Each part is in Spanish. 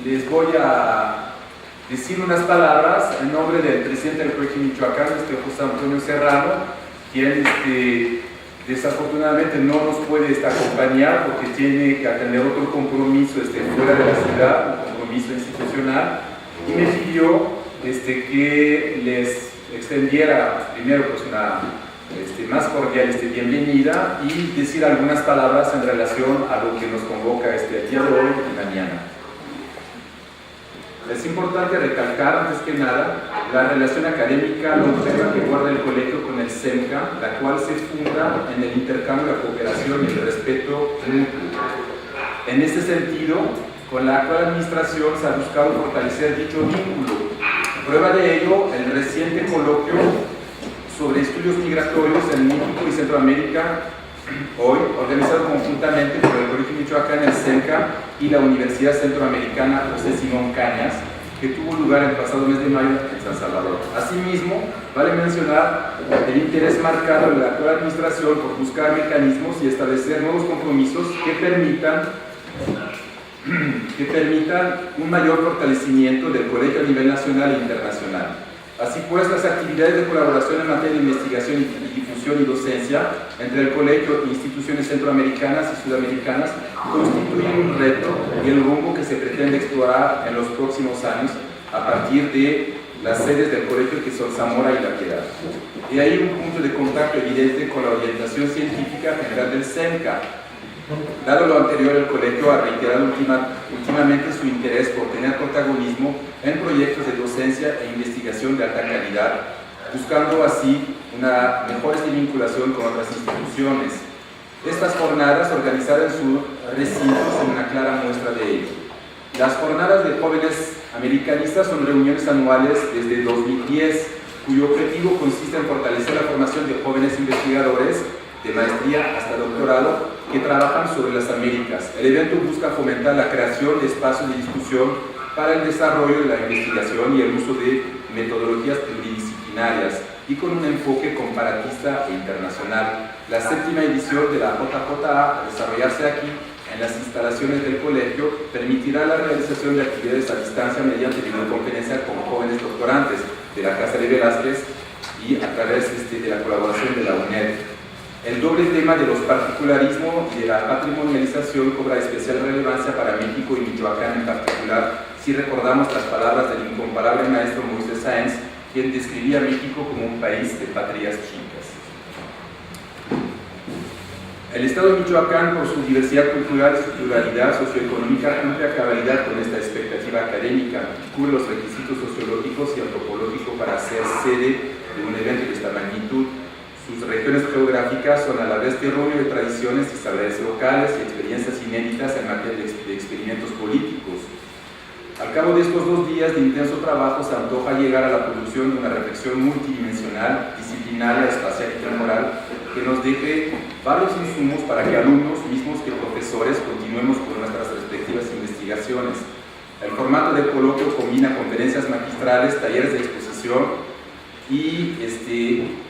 les voy a decir unas palabras en nombre del presidente del Colegio Michoacán, José Antonio Serrano, quien desafortunadamente no nos puede acompañar porque tiene que atender otro compromiso fuera de la ciudad, un compromiso institucional, y me pidió que les extendiera primero pues una más cordial bienvenida y decir algunas palabras en relación a lo que nos convoca el día de hoy y mañana. Es importante recalcar, antes que nada, la relación académica longeva que guarda el colegio con el CEMCA, la cual se funda en el intercambio, la cooperación y el respeto mutuo. En este sentido, con la actual administración se ha buscado fortalecer dicho vínculo. Prueba de ello, el reciente coloquio sobre estudios migratorios en México y Centroamérica, hoy organizado conjuntamente por el Colegio Michoacán, el CEMCA y la Universidad Centroamericana José Simón Cañas, que tuvo lugar el pasado mes de mayo en San Salvador. Asimismo, vale mencionar el interés marcado de la actual administración por buscar mecanismos y establecer nuevos compromisos que permitan un mayor fortalecimiento del colegio a nivel nacional e internacional. Así pues, las actividades de colaboración en materia de investigación y difusión y docencia entre el colegio e instituciones centroamericanas y sudamericanas constituyen un reto y el rumbo que se pretende explorar en los próximos años a partir de las sedes del colegio que son Zamora y La Piedad. Y hay un punto de contacto evidente con la orientación científica general del CEMCA. Dado lo anterior, el colegio ha reiterado últimamente su interés por tener protagonismo en proyectos de docencia e investigación de alta calidad, buscando así una mejor vinculación con otras instituciones. Estas jornadas, organizadas en su recinto, son una clara muestra de ello. Las jornadas de jóvenes americanistas son reuniones anuales desde 2010, cuyo objetivo consiste en fortalecer la formación de jóvenes investigadores de maestría hasta doctorado que trabajan sobre las Américas. El evento busca fomentar la creación de espacios de discusión para el desarrollo de la investigación y el uso de metodologías pluridisciplinarias y con un enfoque comparatista e internacional. La séptima edición de la JJA, al desarrollarse aquí en las instalaciones del colegio, permitirá la realización de actividades a distancia mediante videoconferencia con jóvenes doctorantes de la Casa de Velázquez y a través de la colaboración de la UNED. El doble tema de los particularismos y de la patrimonialización cobra especial relevancia para México y Michoacán en particular, si recordamos las palabras del incomparable maestro Moisés Sáenz, quien describía a México como un país de patrias chicas. El Estado de Michoacán, por su diversidad cultural y su pluralidad socioeconómica, cumple a cabalidad con esta expectativa académica, cubre los requisitos sociológicos y antropológicos para ser sede de un evento de esta magnitud. Sus regiones geográficas son a la vez terruño de tradiciones y saberes locales y experiencias inéditas en materia de experimentos políticos. Al cabo de estos 2 días de intenso trabajo se antoja llegar a la producción de una reflexión multidimensional, disciplinaria, espacial y temporal que nos deje varios insumos para que alumnos mismos que profesores continuemos con nuestras respectivas investigaciones. El formato del coloquio combina conferencias magistrales, talleres de exposición y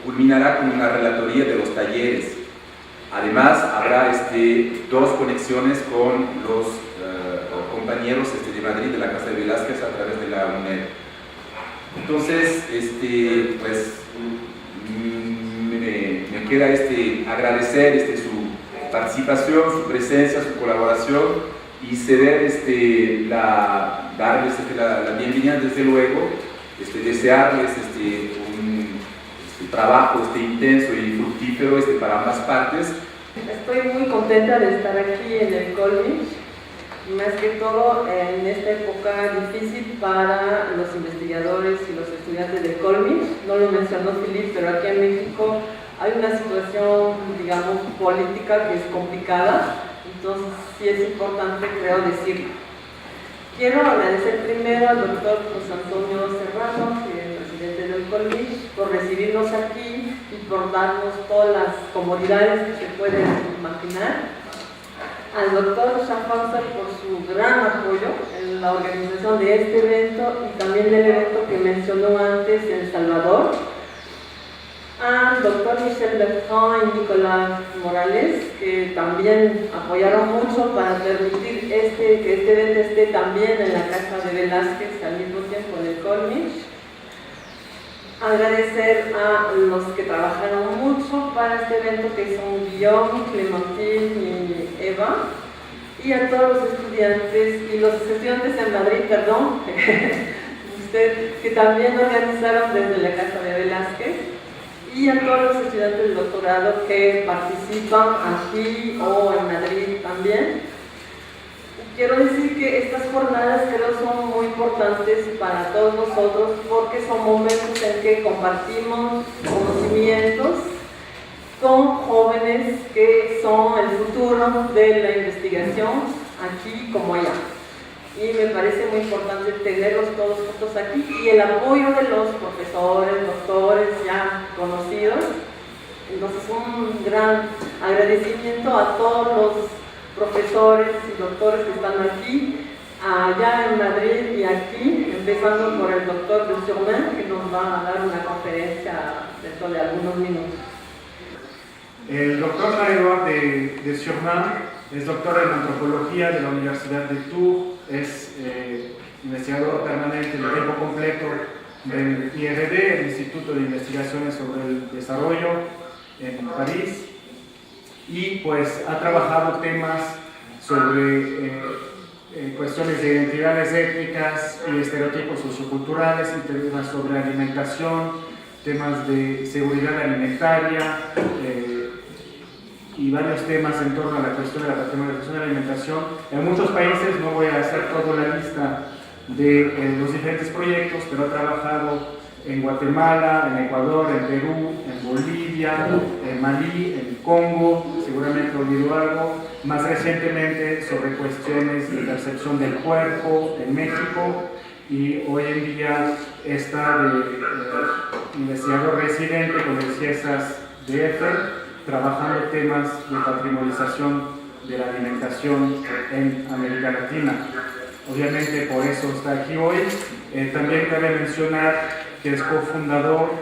culminará con una relatoría de los talleres. Además, habrá 2 conexiones con los compañeros de Madrid, de la Casa de Velázquez, a través de la UNED. Entonces, pues, me queda agradecer su participación, su presencia, su colaboración y darles la bienvenida, desde luego, desearles un trabajo intenso y fructífero para ambas partes. Estoy muy contenta de estar aquí en el Colmich, más que todo en esta época difícil para los investigadores y los estudiantes del Colmich. No lo mencionó Philip, pero aquí en México hay una situación, digamos, política que es complicada, entonces sí es importante, creo, decirlo. Quiero agradecer primero al doctor José Antonio Serrano, que es el presidente del Colmich, por recibirnos aquí y por darnos todas las comodidades que se pueden imaginar. Al doctor Schaffhauser por su gran apoyo en la organización de este evento y también del evento que mencionó antes en El Salvador. al doctor Michel Bertrand y Nicolás Morales, que también apoyaron mucho para permitir que este evento esté también en la Casa de Velázquez al mismo tiempo en el Colmich. Agradecer a los que trabajaron mucho para este evento, que son Guillaume, Clementine y Eva, y a todos los estudiantes en Madrid, perdón, que también organizaron desde la Casa de Velázquez, y a todos los estudiantes del doctorado que participan aquí o en Madrid también. Quiero decir que estas jornadas creo son muy importantes para todos nosotros, porque son momentos en que compartimos conocimientos con jóvenes que son el futuro de la investigación aquí como allá. Y me parece muy importante tenerlos todos juntos aquí, y el apoyo de los profesores, doctores ya conocidos. Entonces, un gran agradecimiento a todos los profesores y doctores que están aquí, allá en Madrid y aquí, empezando por el doctor de Surmain, que nos va a dar una conferencia dentro de algunos minutos. El doctor Mario de Surmain es doctor en antropología de la Universidad de Tours, es investigador permanente de tiempo completo del IRD, el Instituto de Investigaciones sobre el Desarrollo en París, y pues ha trabajado temas sobre cuestiones de identidades étnicas y estereotipos socioculturales, y temas sobre alimentación, temas de seguridad alimentaria, y varios temas en torno a la cuestión de la patrimonialización de la alimentación en muchos países. No voy a hacer toda la lista de los diferentes proyectos, pero ha trabajado en Guatemala, en Ecuador, en Perú, en Bolivia, en Malí, en Congo, seguramente olvidó algo, más recientemente sobre cuestiones de percepción del cuerpo en México, y hoy en día está de investigador residente con el CIESAS DF, trabajando temas de patrimonialización de la alimentación en América Latina. Obviamente por eso está aquí hoy. También cabe mencionar que es cofundador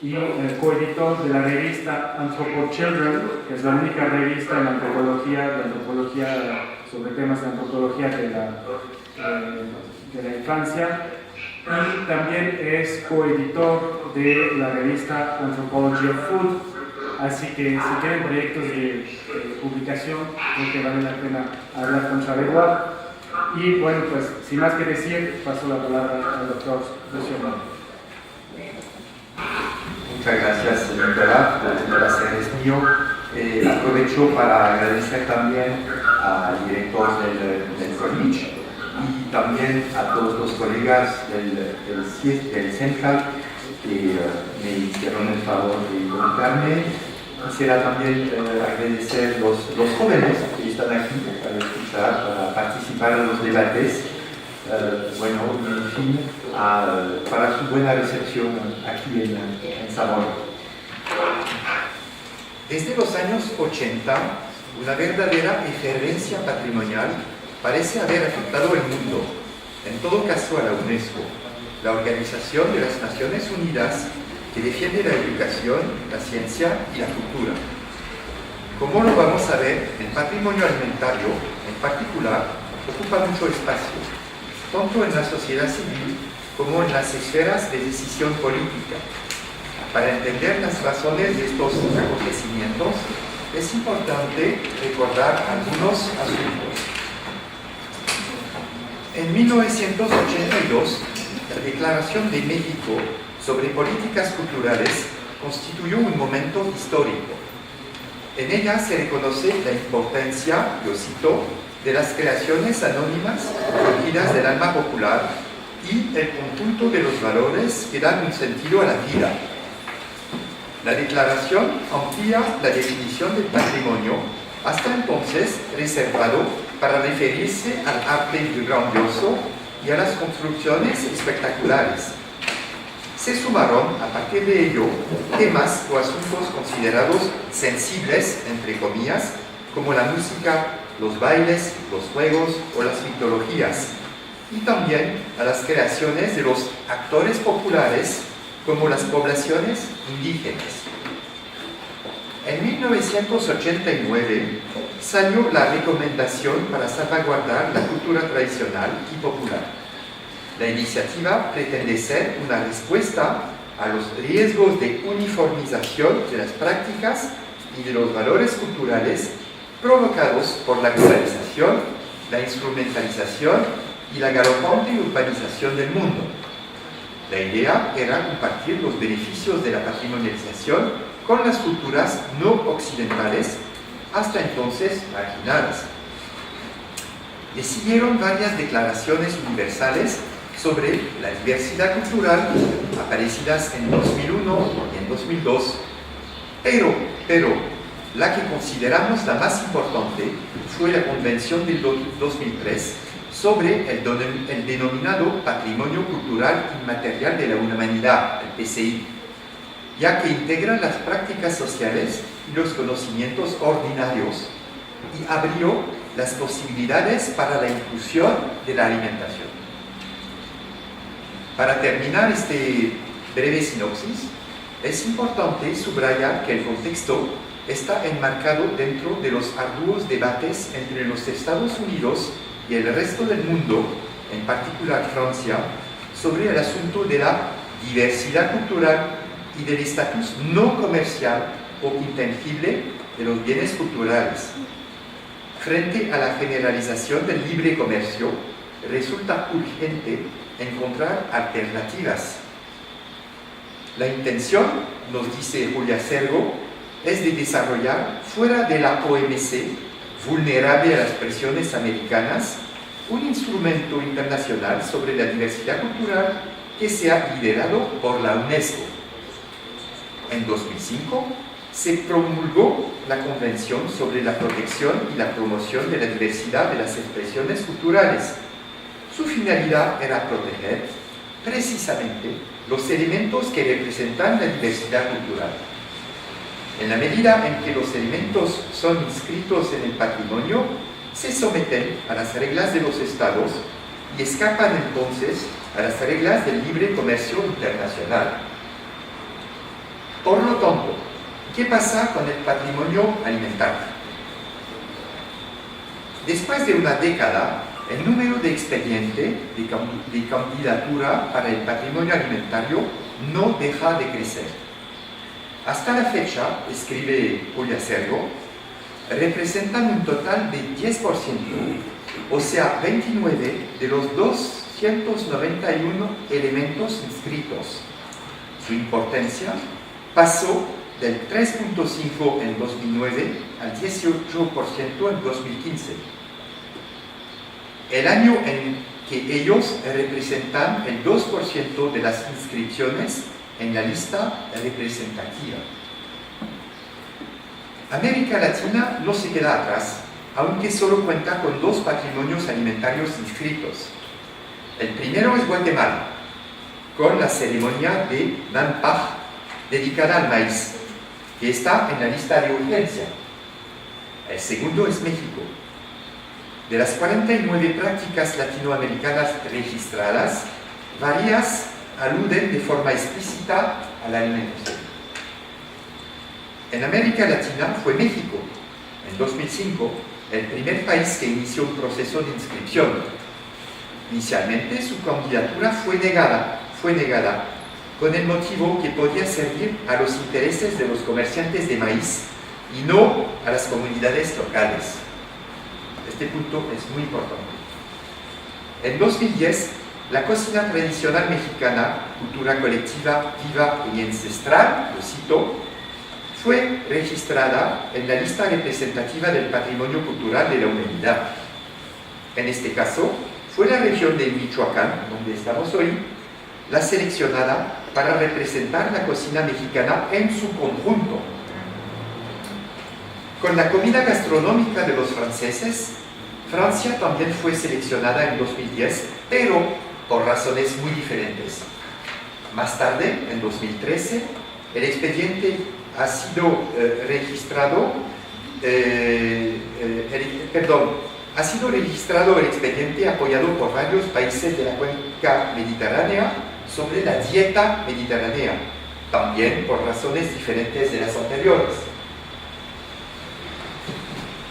y coeditor de la revista Anthropochildren, que es la única revista en antropología, sobre temas de antropología de la infancia, y también es coeditor de la revista Anthropology of Food. Así que si tienen proyectos de publicación, creo que vale la pena hablar con Charegua. Y bueno, pues sin más que decir, paso la palabra al doctor Surmain. Muchas gracias, Nicolás, el placer es mío. Aprovecho para agradecer también al director del Colmich y también a todos los colegas del Central que me hicieron el favor de invitarme. Quisiera también agradecer a los jóvenes que están aquí para escuchar, para participar en los debates, bueno, y en fin, para su buena recepción aquí en Zamora. Desde los años 80, una verdadera efervescencia patrimonial parece haber afectado el mundo, en todo caso a la UNESCO, la Organización de las Naciones Unidas, que defiende la educación, la ciencia y la cultura. Como lo vamos a ver, el patrimonio alimentario, en particular, ocupa mucho espacio, tanto en la sociedad civil como en las esferas de decisión política. Para entender las razones de estos acontecimientos, es importante recordar algunos asuntos. En 1982, la Declaración de México sobre políticas culturales constituyó un momento histórico. En ella se reconoce la importancia, yo cito, de las creaciones anónimas recogidas del alma popular y el conjunto de los valores que dan un sentido a la vida. La declaración amplía la definición del patrimonio, hasta entonces reservado para referirse al arte grandioso y a las construcciones espectaculares. Se sumaron, a partir de ello, temas o asuntos considerados sensibles, entre comillas, como la música, los bailes, los juegos o las mitologías, y también a las creaciones de los actores populares, como las poblaciones indígenas. En 1989 salió la recomendación para salvaguardar la cultura tradicional y popular. La iniciativa pretende ser una respuesta a los riesgos de uniformización de las prácticas y de los valores culturales provocados por la globalización, la instrumentalización y la galopante urbanización del mundo. La idea era compartir los beneficios de la patrimonialización con las culturas no occidentales, hasta entonces marginadas. Le siguieron varias declaraciones universales sobre la diversidad cultural aparecidas en 2001 y en 2002, pero la que consideramos la más importante fue la Convención del 2003 sobre el denominado Patrimonio Cultural Inmaterial de la Humanidad, el PCI, ya que integra las prácticas sociales y los conocimientos ordinarios y abrió las posibilidades para la inclusión de la alimentación. Para terminar este breve sinopsis, es importante subrayar que el contexto está enmarcado dentro de los arduos debates entre los Estados Unidos y el resto del mundo, en particular Francia, sobre el asunto de la diversidad cultural y del estatus no comercial o intangible de los bienes culturales. Frente a la generalización del libre comercio, resulta urgente encontrar alternativas. La intención, nos dice Julia Sergo, es de desarrollar fuera de la OMC, vulnerable a las presiones americanas, un instrumento internacional sobre la diversidad cultural que sea liderado por la UNESCO. En 2005 se promulgó la Convención sobre la protección y la promoción de la diversidad de las expresiones culturales. Su finalidad era proteger precisamente los elementos que representan la diversidad cultural. En la medida en que los elementos son inscritos en el patrimonio, se someten a las reglas de los estados y escapan entonces a las reglas del libre comercio internacional. Por lo tanto, ¿qué pasa con el patrimonio alimentario? Después de una década, el número de expedientes de candidatura para el patrimonio alimentario no deja de crecer. Hasta la fecha, escribe Julia Sergo, representan un total de 10%, o sea, 29 de los 291 elementos inscritos. Su importancia pasó del 3.5% en 2009 al 18% en 2015. El año en que ellos representan el 2% de las inscripciones en la lista representativa. América Latina no se queda atrás, aunque solo cuenta con 2 patrimonios alimentarios inscritos. El primero es Guatemala, con la ceremonia de Nanpaj, dedicada al maíz, que está en la lista de urgencia. El segundo es México. De las 49 prácticas latinoamericanas registradas, varias aluden de forma explícita a la alimentación. En América Latina fue México, en 2005, el primer país que inició un proceso de inscripción. Inicialmente su candidatura fue negada con el motivo que podía servir a los intereses de los comerciantes de maíz y no a las comunidades locales. Este punto es muy importante. En 2010, la cocina tradicional mexicana, cultura colectiva, viva y ancestral, lo cito, fue registrada en la lista representativa del patrimonio cultural de la humanidad. En este caso, fue la región de Michoacán, donde estamos hoy, la seleccionada para representar la cocina mexicana en su conjunto. Con la comida gastronómica de los franceses, Francia también fue seleccionada en 2010, pero por razones muy diferentes. Más tarde, en 2013, el expediente ha sido registrado el expediente apoyado por varios países de la cuenca mediterránea sobre la dieta mediterránea, también por razones diferentes de las anteriores.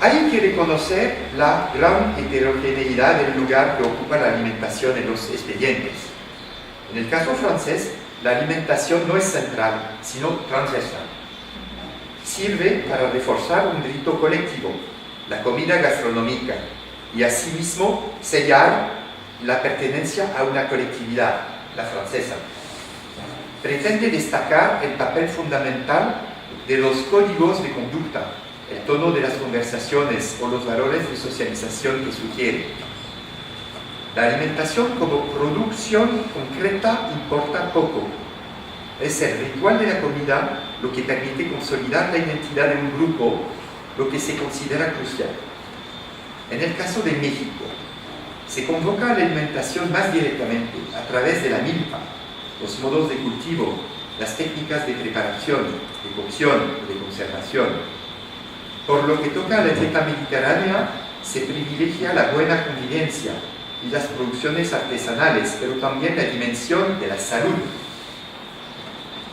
Hay que reconocer la gran heterogeneidad del lugar que ocupa la alimentación en los expedientes. En el caso francés, la alimentación no es central, sino transversal. Sirve para reforzar un rito colectivo, la comida gastronómica, y asimismo sellar la pertenencia a una colectividad, la francesa. Pretende destacar el papel fundamental de los códigos de conducta, el tono de las conversaciones o los valores de socialización que sugiere. La alimentación como producción concreta importa poco. Es el ritual de la comida lo que permite consolidar la identidad de un grupo, lo que se considera crucial. En el caso de México, se convoca la alimentación más directamente a través de la milpa, los modos de cultivo, las técnicas de preparación, de cocción, de conservación. Por lo que toca a la dieta mediterránea, se privilegia la buena convivencia y las producciones artesanales, pero también la dimensión de la salud.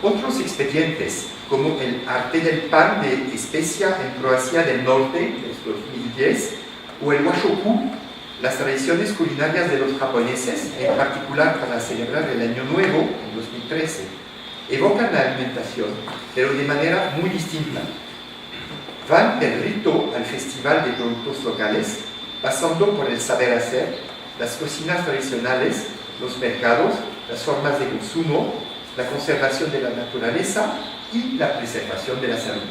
Otros expedientes, como el arte del pan de Especia en Croacia del Norte, de 2010, o el washoku, las tradiciones culinarias de los japoneses, en particular para celebrar el Año Nuevo, en 2013, evocan la alimentación, pero de manera muy distinta. Van del rito al festival de productos locales, pasando por el saber hacer, las cocinas tradicionales, los mercados, las formas de consumo, la conservación de la naturaleza y la preservación de la salud.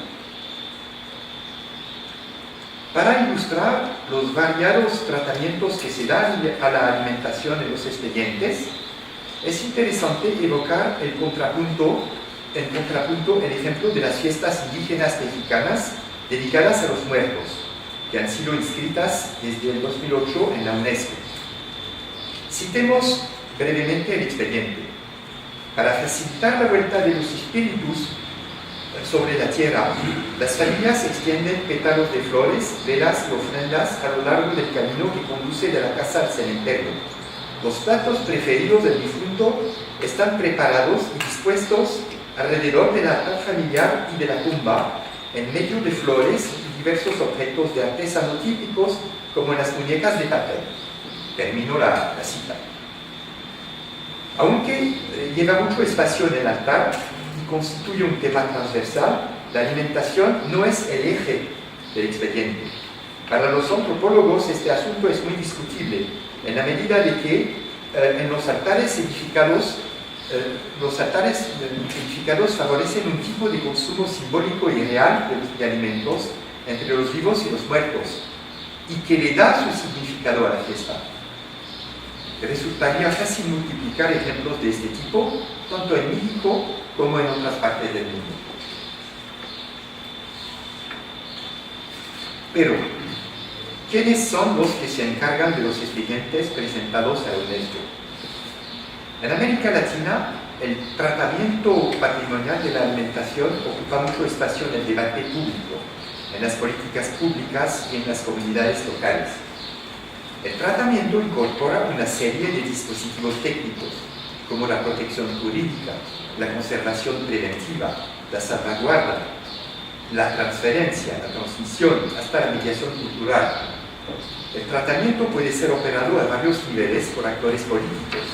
Para ilustrar los variados tratamientos que se dan a la alimentación en los expedientes, es interesante evocar el contrapunto el ejemplo de las fiestas indígenas mexicanas dedicadas a los muertos, que han sido inscritas desde el 2008 en la UNESCO. Citemos brevemente el expediente. Para facilitar la vuelta de los espíritus sobre la tierra, las familias extienden pétalos de flores, velas y ofrendas a lo largo del camino que conduce de la casa al cementerio. Los platos preferidos del difunto están preparados y dispuestos alrededor del altar familiar y de la tumba, en medio de flores y diversos objetos de artesano típicos, como las muñecas de papel. Termino la cita. Aunque lleva mucho espacio en el altar y constituye un tema transversal, la alimentación no es el eje del expediente. Para los antropólogos este asunto es muy discutible, en la medida de que en los altares edificados favorecen un tipo de consumo simbólico y real de alimentos entre los vivos y los muertos, y que le da su significado a la fiesta. Resultaría fácil multiplicar ejemplos de este tipo, tanto en México como en otras partes del mundo. Pero, ¿quiénes son los que se encargan de los expedientes presentados a UNESCO? En América Latina, el tratamiento patrimonial de la alimentación ocupa mucho espacio en el debate público, en las políticas públicas y en las comunidades locales. El tratamiento incorpora una serie de dispositivos técnicos, como la protección jurídica, la conservación preventiva, la salvaguarda, la transferencia, la transmisión, hasta la mediación cultural. El tratamiento puede ser operado a varios niveles por actores políticos,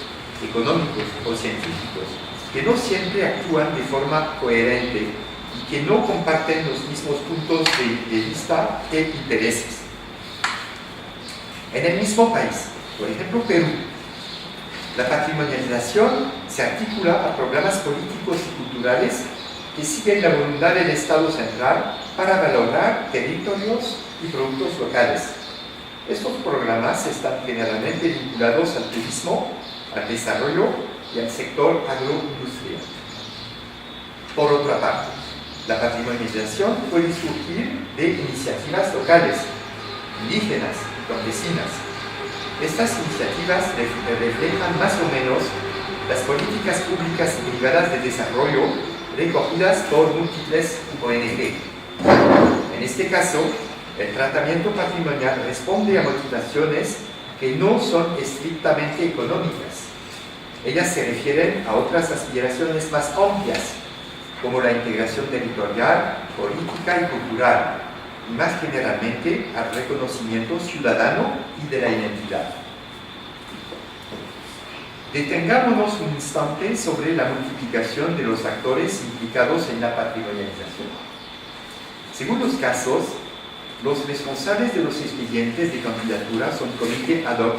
económicos o científicos, que no siempre actúan de forma coherente y que no comparten los mismos puntos de vista e intereses. En el mismo país, por ejemplo Perú, la patrimonialización se articula a programas políticos y culturales que siguen la voluntad del Estado central para valorar territorios y productos locales. Estos programas están generalmente vinculados al turismo, al desarrollo y al sector agroindustrial. Por otra parte, la patrimonialización puede surgir de iniciativas locales, indígenas y campesinas. Estas iniciativas reflejan más o menos las políticas públicas y privadas de desarrollo recogidas por múltiples ONG. En este caso, el tratamiento patrimonial responde a motivaciones que no son estrictamente económicas. Ellas se refieren a otras aspiraciones más amplias, como la integración territorial, política y cultural, y más generalmente al reconocimiento ciudadano y de la identidad. Detengámonos un instante sobre la multiplicación de los actores implicados en la patrimonialización. Según los casos, los responsables de los expedientes de candidatura son comités ad hoc,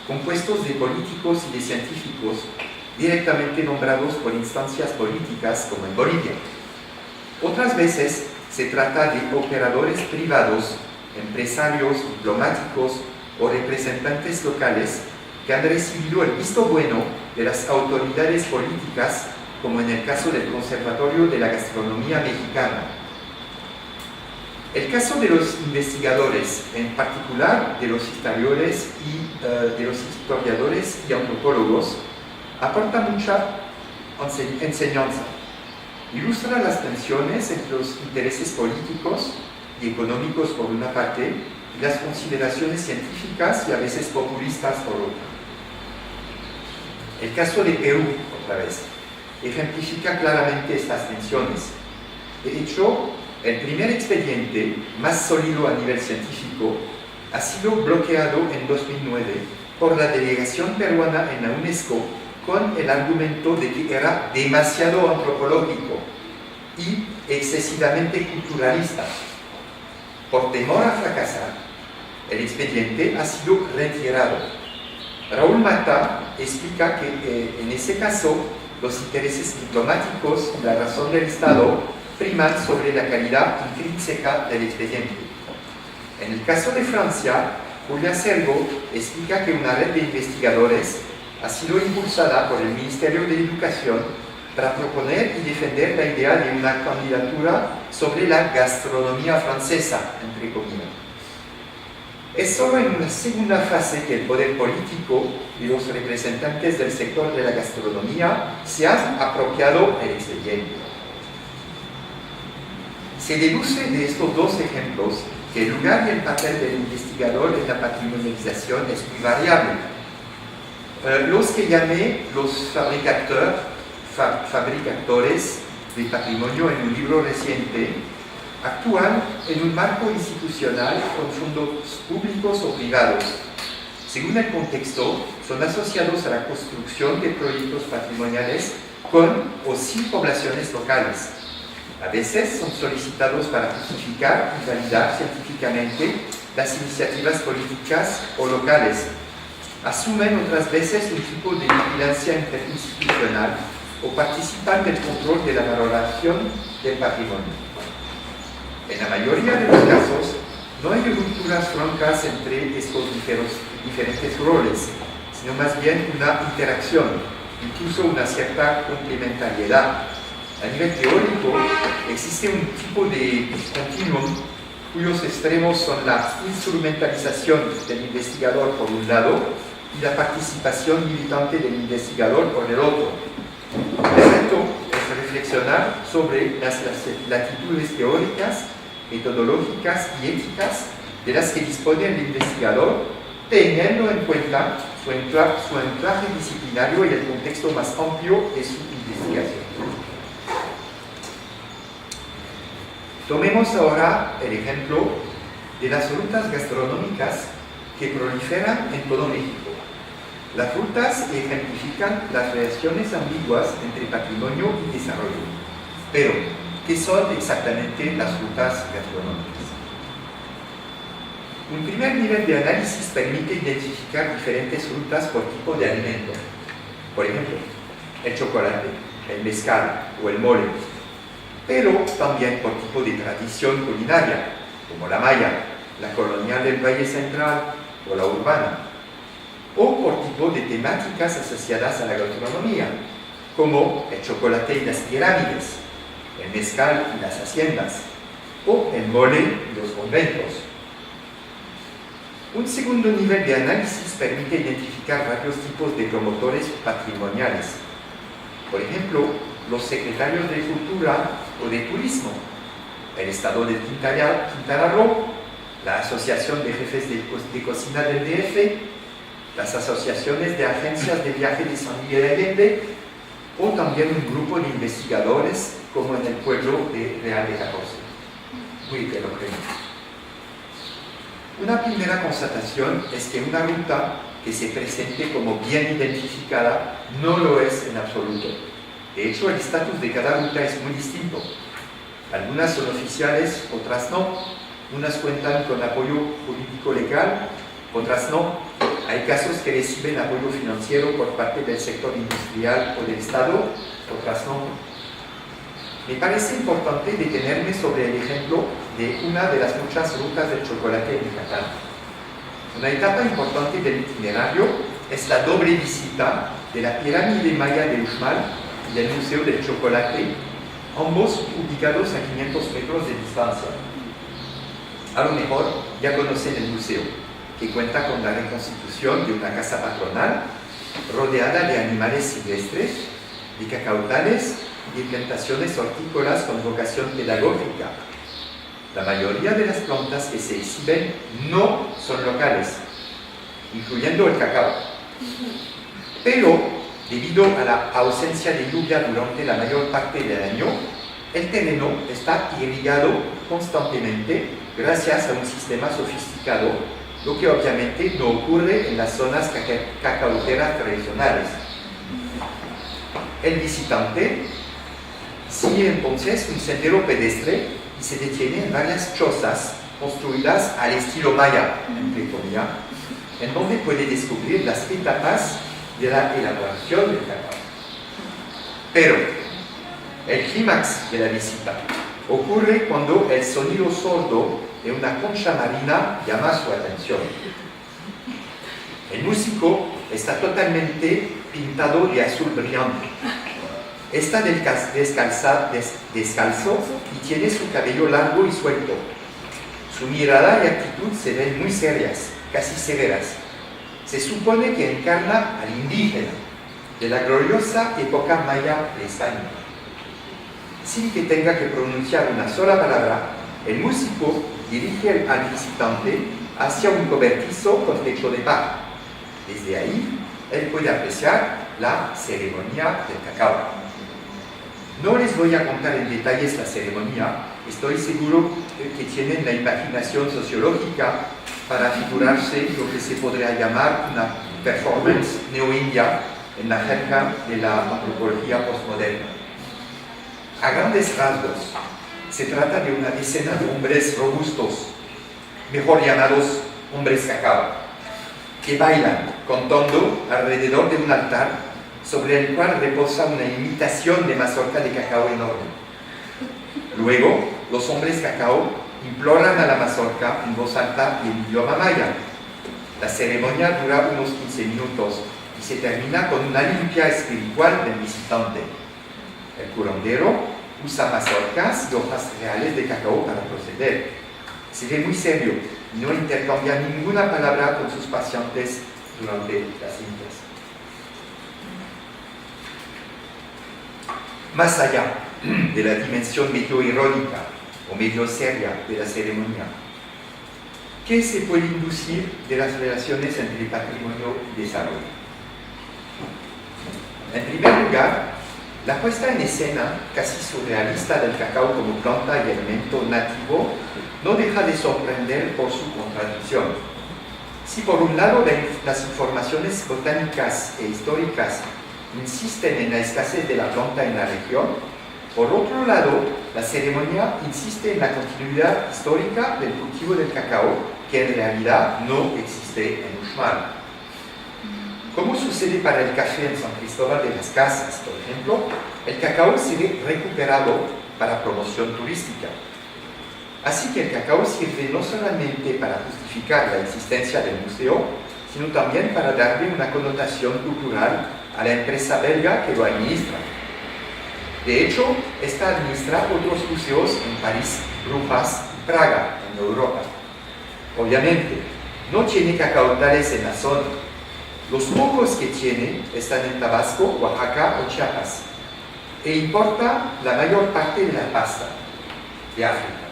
compuestos de políticos y de científicos directamente nombrados por instancias políticas, como en Bolivia. Otras veces se trata de operadores privados, empresarios, diplomáticos o representantes locales que han recibido el visto bueno de las autoridades políticas, como en el caso del Conservatorio de la Gastronomía Mexicana. El caso de los investigadores, en particular de los historiadores y antropólogos, aporta mucha enseñanza. Ilustra las tensiones entre los intereses políticos y económicos por una parte y las consideraciones científicas y a veces populistas por otra. El caso de Perú, otra vez, ejemplifica claramente estas tensiones. De hecho, el primer expediente más sólido a nivel científico ha sido bloqueado en 2009 por la delegación peruana en la UNESCO con el argumento de que era demasiado antropológico y excesivamente culturalista. Por temor a fracasar, el expediente ha sido retirado. Raúl Mata explica que en ese caso los intereses diplomáticos y la razón del Estado priman sobre la calidad intrínseca del expediente. En el caso de Francia, Julia Sergo explica que una red de investigadores ha sido impulsada por el Ministerio de Educación para proponer y defender la idea de una candidatura sobre la gastronomía francesa, entre comillas. Es solo en una segunda fase que el poder político y los representantes del sector de la gastronomía se han apropiado del expediente. Se deduce de estos dos ejemplos que el lugar y el papel del investigador en la patrimonialización es muy variable. Los que llamé los fabricadores de patrimonio en un libro reciente actúan en un marco institucional con fondos públicos o privados. Según el contexto, son asociados a la construcción de proyectos patrimoniales con o sin poblaciones locales. A veces son solicitados para justificar y validar científicamente las iniciativas políticas o locales. Asumen otras veces un tipo de vigilancia interinstitucional o participan del control de la valoración del patrimonio. En la mayoría de los casos, no hay rupturas francas entre estos diferentes roles, sino más bien una interacción, incluso una cierta complementariedad. A nivel teórico, existe un tipo de continuum cuyos extremos son la instrumentalización del investigador por un lado y la participación militante del investigador por el otro. El reto es reflexionar sobre las latitudes teóricas, metodológicas y éticas de las que dispone el investigador, teniendo en cuenta su anclaje disciplinario y el contexto más amplio de su investigación. Tomemos ahora el ejemplo de las rutas gastronómicas que proliferan en todo México. Las rutas ejemplifican las relaciones ambiguas entre patrimonio y desarrollo. Pero, ¿qué son exactamente las rutas gastronómicas? Un primer nivel de análisis permite identificar diferentes rutas por tipo de alimento. Por ejemplo, el chocolate, el mezcal o el mole. Pero también por tipo de tradición culinaria, como la maya, la colonial del Valle Central o la urbana. O por tipo de temáticas asociadas a la gastronomía, como el chocolate y las pirámides, el mezcal y las haciendas, o el mole y los conventos. Un segundo nivel de análisis permite identificar varios tipos de promotores patrimoniales. Por ejemplo, los secretarios de Cultura o de Turismo, el Estado de Quintana Roo, la Asociación de Jefes de Cocina del DF, las asociaciones de agencias de viaje de San Miguel de Allende, o también un grupo de investigadores como en el pueblo de Real de 14. Muy heterogéneo. Una primera constatación es que una ruta que se presente como bien identificada no lo es en absoluto. De hecho, el estatus de cada ruta es muy distinto. Algunas son oficiales, otras no. Unas cuentan con apoyo jurídico legal, otras no. Hay casos que reciben apoyo financiero por parte del sector industrial o del Estado, otras no. Me parece importante detenerme sobre el ejemplo de una de las muchas rutas del chocolate en Yucatán. Una etapa importante del itinerario es la doble visita de la pirámide maya de Uxmal y del Museo del Chocolate, ambos ubicados a 500 metros de distancia. A lo mejor ya conocen el museo, que cuenta con la reconstitución de una casa patronal rodeada de animales silvestres, de cacautales y de plantaciones hortícolas con vocación pedagógica. La mayoría de las plantas que se exhiben no son locales, incluyendo el cacao. Pero, debido a la ausencia de lluvia durante la mayor parte del año, el terreno está irrigado constantemente gracias a un sistema sofisticado, lo que obviamente no ocurre en las zonas cacauteras tradicionales. El visitante sigue entonces un sendero pedestre y se detiene en varias chozas construidas al estilo maya, entre comillas, en donde puede descubrir las etapas de la elaboración del cacao. Pero el clímax de la visita ocurre cuando el sonido sordo de una concha marina llama su atención. El músico está totalmente pintado de azul brillante. Está descalzo y tiene su cabello largo y suelto. Su mirada y actitud se ven muy serias, casi severas. Se supone que encarna al indígena de la gloriosa época maya de España. Sin que tenga que pronunciar una sola palabra, el músico dirige al visitante hacia un cobertizo con techo de paja. Desde ahí, él puede apreciar la ceremonia del cacao. No les voy a contar en detalles la ceremonia, estoy seguro que tienen la imaginación sociológica para figurarse lo que se podría llamar una performance neoindia en la jerga de la antropología postmoderna. A grandes rasgos, se trata de una decena de hombres robustos, mejor llamados hombres cacao, que bailan contando alrededor de un altar sobre el cual reposa una imitación de mazorca de cacao enorme. Luego, los hombres cacao imploran a la mazorca en voz alta y en idioma maya. La ceremonia dura unos 15 minutos y se termina con una limpia espiritual del visitante. El curandero usa mazorcas y hojas reales de cacao para proceder. Se ve muy serio y no intercambia ninguna palabra con sus pacientes durante las cintas. Más allá de la dimensión medio irónica o medio seria de la ceremonia, ¿qué se puede inducir de las relaciones entre patrimonio y desarrollo? En primer lugar, la puesta en escena casi surrealista del cacao como planta y elemento nativo no deja de sorprender por su contradicción. Si por un lado las informaciones botánicas e históricas insisten en la escasez de la planta en la región, por otro lado, la ceremonia insiste en la continuidad histórica del cultivo del cacao, que en realidad no existe en Uxmal. Como sucede para el café en San Cristóbal de las Casas, por ejemplo, el cacao se ve recuperado para promoción turística. Así que el cacao sirve no solamente para justificar la existencia del museo, sino también para darle una connotación cultural a la empresa belga que lo administra. De hecho, esta administra otros museos en París, Brujas y Praga, en Europa. Obviamente, no tiene cacautales en la zona. Los pocos que tiene están en Tabasco, Oaxaca o Chiapas, e importa la mayor parte de la pasta de África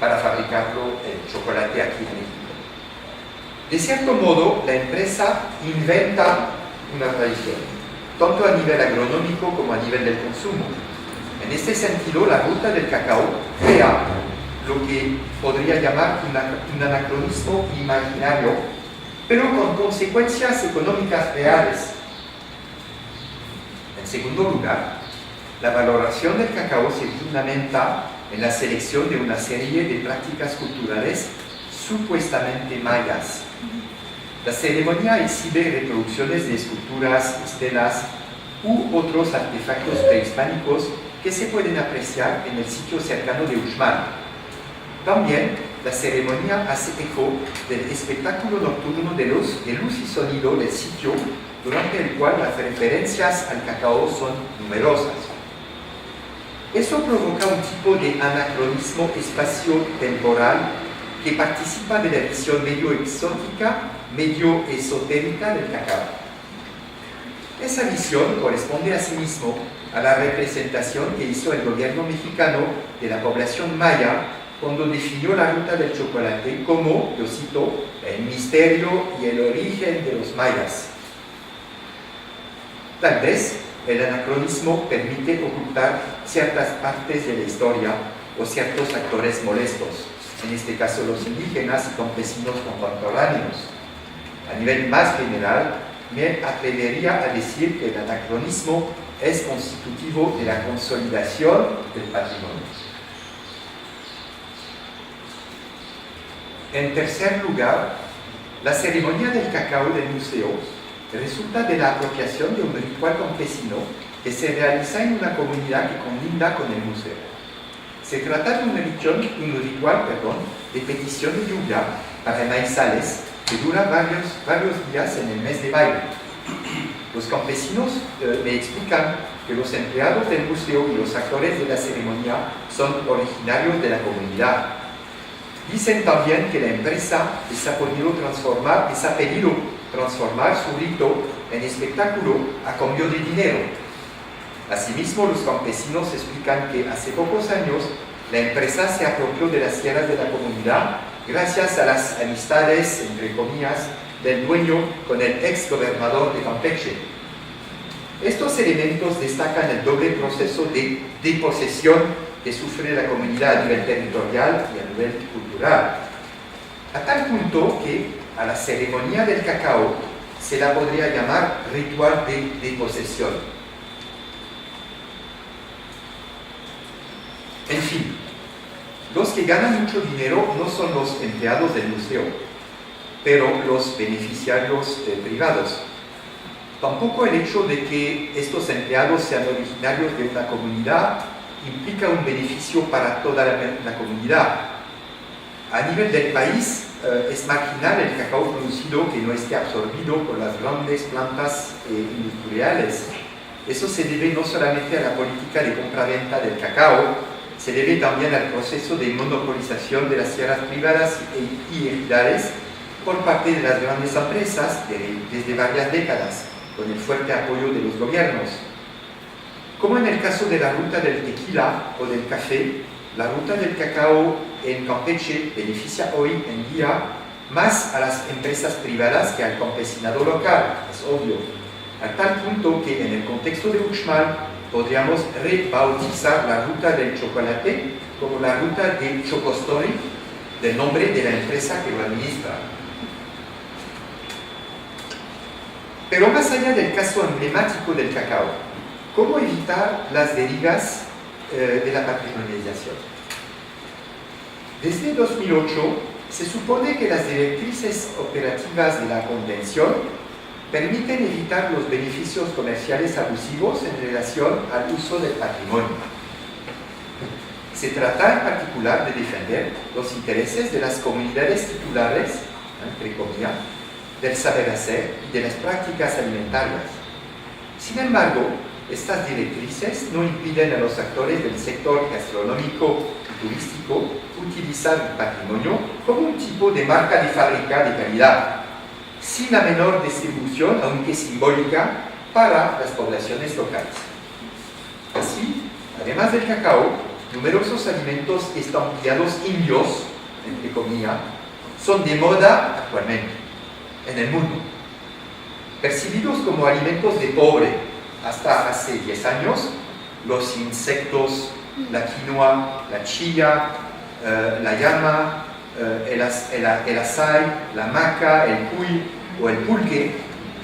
para fabricarlo el chocolate aquí en México. De cierto modo, la empresa inventa una tradición, tanto a nivel agronómico como a nivel del consumo. En este sentido, la ruta del cacao crea lo que podría llamar un anacronismo imaginario, pero con consecuencias económicas reales. En segundo lugar, la valoración del cacao se fundamenta en la selección de una serie de prácticas culturales supuestamente mayas. La ceremonia exhibe reproducciones de esculturas, estelas u otros artefactos prehispánicos que se pueden apreciar en el sitio cercano de Uxmal. También la ceremonia hace eco del espectáculo nocturno de luz y sonido del sitio, durante el cual las referencias al cacao son numerosas. Eso provoca un tipo de anacronismo espacio-temporal que participa de la visión medio exótica, medio esotérica del cacao. Esa visión corresponde asimismo a la representación que hizo el gobierno mexicano de la población maya cuando definió la ruta del chocolate como, yo cito, el misterio y el origen de los mayas. Tal vez el anacronismo permite ocultar ciertas partes de la historia o ciertos actores molestos, en este caso los indígenas y campesinos contemporáneos. A nivel más general, me atrevería a decir que el anacronismo es constitutivo de la consolidación del patrimonio. En tercer lugar, la ceremonia del cacao del museo resulta de la apropiación de un ritual campesino que se realiza en una comunidad que colinda con el museo. Se trata de un ritual de petición de lluvia para maizales que dura varios días en el mes de mayo. Los campesinos me explican que los empleados del museo y los actores de la ceremonia son originarios de la comunidad. Dicen también que la empresa les ha pedido transformar su rito en espectáculo a cambio de dinero. Asimismo, los campesinos explican que hace pocos años la empresa se apropió de las tierras de la comunidad gracias a las amistades, entre comillas, del dueño con el ex gobernador de Campeche. Estos elementos destacan el doble proceso de posesión que sufre la comunidad a nivel territorial y a nivel cultural, a tal punto que a la ceremonia del cacao se la podría llamar ritual de posesión. En fin, los que ganan mucho dinero no son los empleados del museo, pero los beneficiarios privados. Tampoco el hecho de que estos empleados sean originarios de una comunidad implica un beneficio para toda la comunidad. A nivel del país, es marginal el cacao producido que no esté absorbido por las grandes plantas industriales. Eso se debe no solamente a la política de compra-venta del cacao, se debe también al proceso de monopolización de las tierras privadas y ejidales por parte de las grandes empresas desde varias décadas, con el fuerte apoyo de los gobiernos. Como en el caso de la ruta del tequila o del café, la ruta del cacao en Campeche beneficia hoy en día más a las empresas privadas que al campesinado local, es obvio, a tal punto que en el contexto de Uxmal podríamos rebautizar la ruta del chocolate como la ruta del Chocostory, del nombre de la empresa que lo administra. Pero más allá del caso emblemático del cacao, ¿cómo evitar las derivas de la patrimonialización? Desde 2008 se supone que las directrices operativas de la Convención permiten evitar los beneficios comerciales abusivos en relación al uso del patrimonio. Se trata en particular de defender los intereses de las comunidades titulares, entre comillas, del saber hacer y de las prácticas alimentarias. Sin embargo, estas directrices no impiden a los actores del sector gastronómico y turístico utilizar el patrimonio como un tipo de marca de fábrica de calidad, sin la menor distribución, aunque simbólica, para las poblaciones locales. Así, además del cacao, numerosos alimentos estampados indios, entre comillas, son de moda actualmente en el mundo. Percibidos como alimentos de pobre hasta hace 10 años, los insectos, la quinoa, la chía, la llama, el açaí, la maca, el cuy o el pulque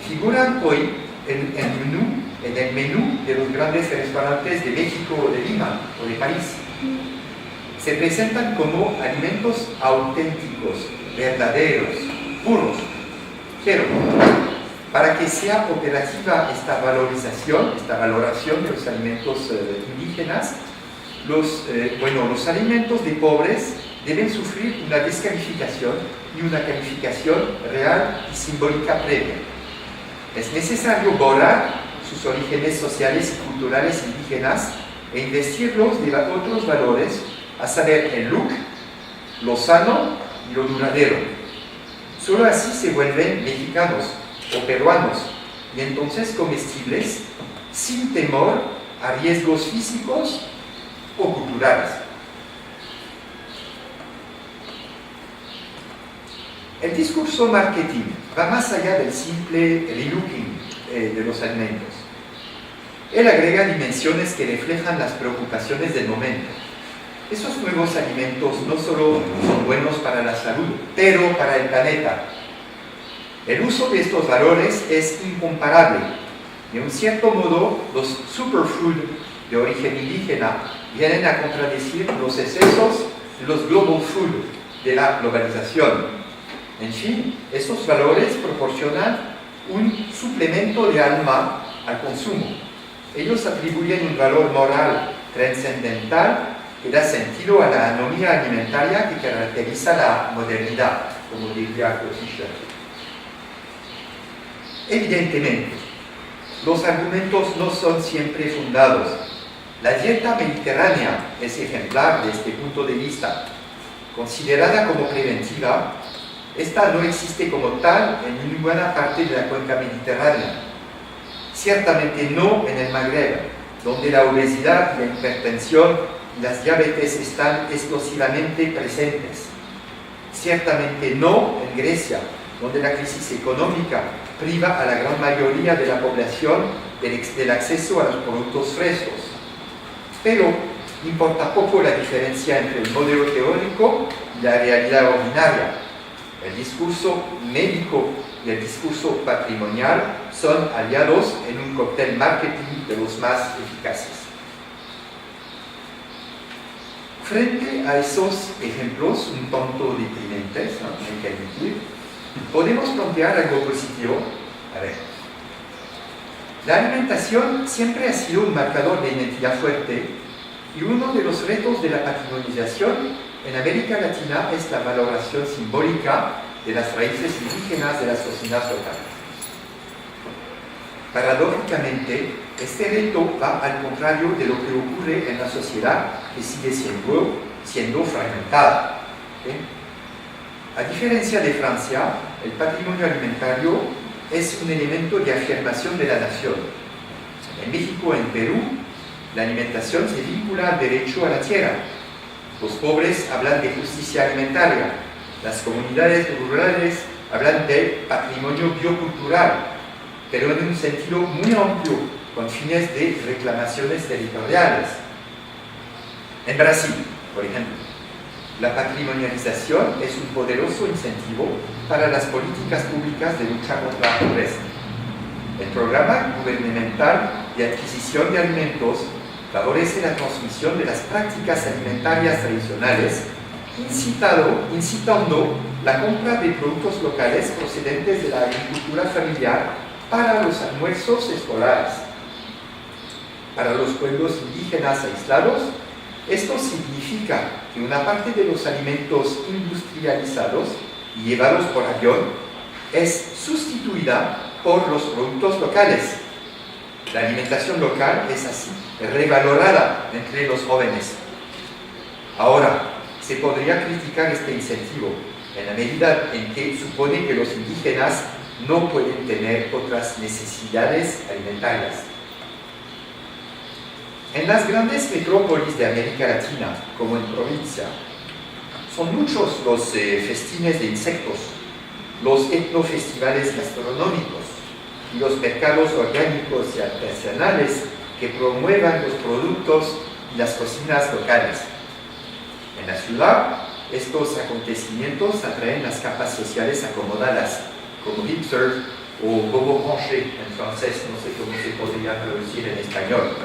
figuran hoy en el menú de los grandes restaurantes de México o de Lima o de París. Se presentan como alimentos auténticos, verdaderos, puros. Pero para que sea operativa esta valoración de los alimentos indígenas, los alimentos de pobres deben sufrir una descalificación y una calificación real y simbólica previa. Es necesario borrar sus orígenes sociales y culturales indígenas e investirlos de otros valores, a saber el look, lo sano y lo duradero. Solo así se vuelven mexicanos o peruanos y entonces comestibles sin temor a riesgos físicos o culturales. El discurso marketing va más allá del simple relooking de los alimentos. Él agrega dimensiones que reflejan las preocupaciones del momento. Esos nuevos alimentos no solo son buenos para la salud, pero para el planeta. El uso de estos valores es incomparable. De un cierto modo, los superfood de origen indígena vienen a contradecir los excesos de los global food de la globalización. En fin, esos valores proporcionan un suplemento de alma al consumo. Ellos atribuyen un valor moral trascendental que da sentido a la anomía alimentaria que caracteriza la modernidad, como diría Fischer. Evidentemente, los argumentos no son siempre fundados. La dieta mediterránea es ejemplar de este punto de vista. Considerada como preventiva, esta no existe como tal en ninguna parte de la cuenca mediterránea. Ciertamente no en el Magreb, donde la obesidad, la hipertensión y las diabetes están explosivamente presentes. Ciertamente no en Grecia, donde la crisis económica priva a la gran mayoría de la población del acceso a los productos frescos. Pero importa poco la diferencia entre el modelo teórico y la realidad ordinaria. El discurso médico y el discurso patrimonial son aliados en un cóctel marketing de los más eficaces. Frente a esos ejemplos un tanto deprimentes, hay que admitir, podemos plantear algo positivo. A ver, la alimentación siempre ha sido un marcador de identidad fuerte y uno de los retos de la patrimonialización en América Latina es la valoración simbólica de las raíces indígenas de las cocinas locales. Paradójicamente, este reto va al contrario de lo que ocurre en la sociedad que sigue siendo fragmentada. A diferencia de Francia, el patrimonio alimentario es un elemento de afirmación de la nación. En México, en Perú, la alimentación se vincula al derecho a la tierra. Los pobres hablan de justicia alimentaria. Las comunidades rurales hablan de patrimonio biocultural, pero en un sentido muy amplio, con fines de reclamaciones territoriales. En Brasil, por ejemplo, la patrimonialización es un poderoso incentivo para las políticas públicas de lucha contra la pobreza. El programa gubernamental de adquisición de alimentos favorece la transmisión de las prácticas alimentarias tradicionales, incitando la compra de productos locales procedentes de la agricultura familiar para los almuerzos escolares. Para los pueblos indígenas aislados, esto significa que una parte de los alimentos industrializados y llevados por avión es sustituida por los productos locales. La alimentación local es así revalorada entre los jóvenes. Ahora, se podría criticar este incentivo en la medida en que supone que los indígenas no pueden tener otras necesidades alimentarias. En las grandes metrópolis de América Latina, como en provincia, son muchos los festines de insectos, los etnofestivales gastronómicos y los mercados orgánicos y artesanales que promuevan los productos y las cocinas locales. En la ciudad, estos acontecimientos atraen las capas sociales acomodadas, como hipsters o bobo branché en francés, no sé cómo se podría traducir en español.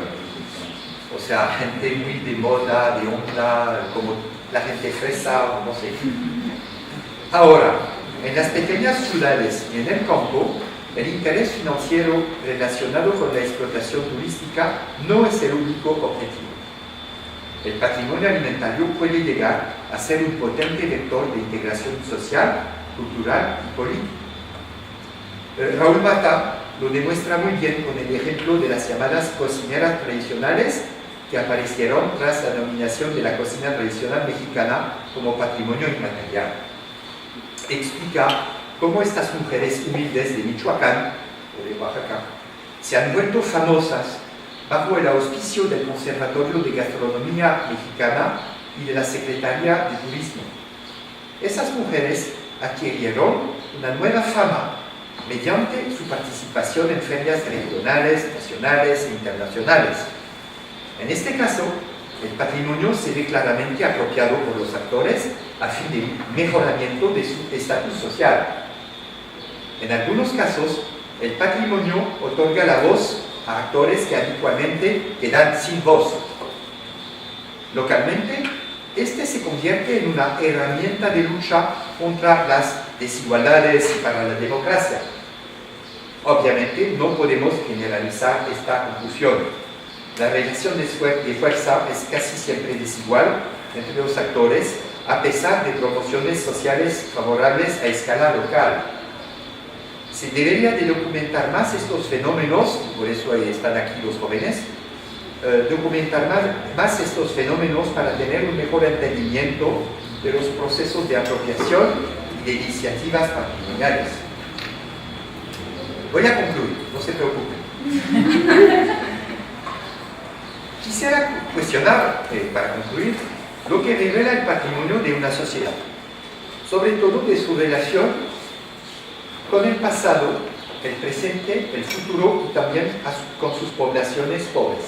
O sea, gente muy de moda, de onda, como la gente fresa, no sé. Ahora, en las pequeñas ciudades y en el campo, el interés financiero relacionado con la explotación turística no es el único objetivo. El patrimonio alimentario puede llegar a ser un potente vector de integración social, cultural y política. Raúl Mata lo demuestra muy bien con el ejemplo de las llamadas cocineras tradicionales que aparecieron tras la nominación de la cocina tradicional mexicana como patrimonio inmaterial. Explica cómo estas mujeres humildes de Michoacán o de Oaxaca se han vuelto famosas bajo el auspicio del Conservatorio de Gastronomía Mexicana y de la Secretaría de Turismo. Esas mujeres adquirieron una nueva fama mediante su participación en ferias regionales, nacionales e internacionales. En este caso, el patrimonio se ve claramente apropiado por los actores a fin de mejoramiento de su estatus social. En algunos casos, el patrimonio otorga la voz a actores que habitualmente quedan sin voz. Localmente, este se convierte en una herramienta de lucha contra las desigualdades y para la democracia. Obviamente, no podemos generalizar esta conclusión. La relación de fuerza es casi siempre desigual entre los actores, a pesar de proporciones sociales favorables a escala local. Se debería de documentar más estos fenómenos, y por eso están aquí los jóvenes, documentar más estos fenómenos para tener un mejor entendimiento de los procesos de apropiación y de iniciativas patrimoniales. Voy a concluir, no se preocupen. Quisiera cuestionar, para concluir, lo que revela el patrimonio de una sociedad, sobre todo de su relación con el pasado, el presente, el futuro y también con sus poblaciones pobres.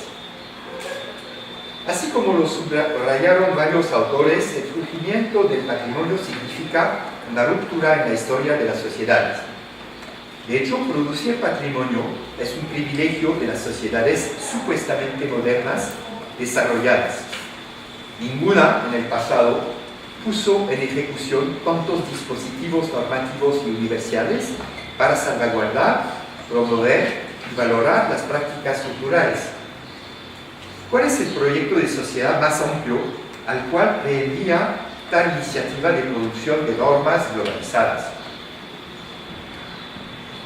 Así como lo subrayaron varios autores, el surgimiento del patrimonio significa una ruptura en la historia de las sociedades. De hecho, producir patrimonio es un privilegio de las sociedades supuestamente modernas desarrolladas. Ninguna en el pasado puso en ejecución tantos dispositivos normativos y universales para salvaguardar, promover y valorar las prácticas culturales. ¿Cuál es el proyecto de sociedad más amplio al cual reenvía tal iniciativa de producción de normas globalizadas?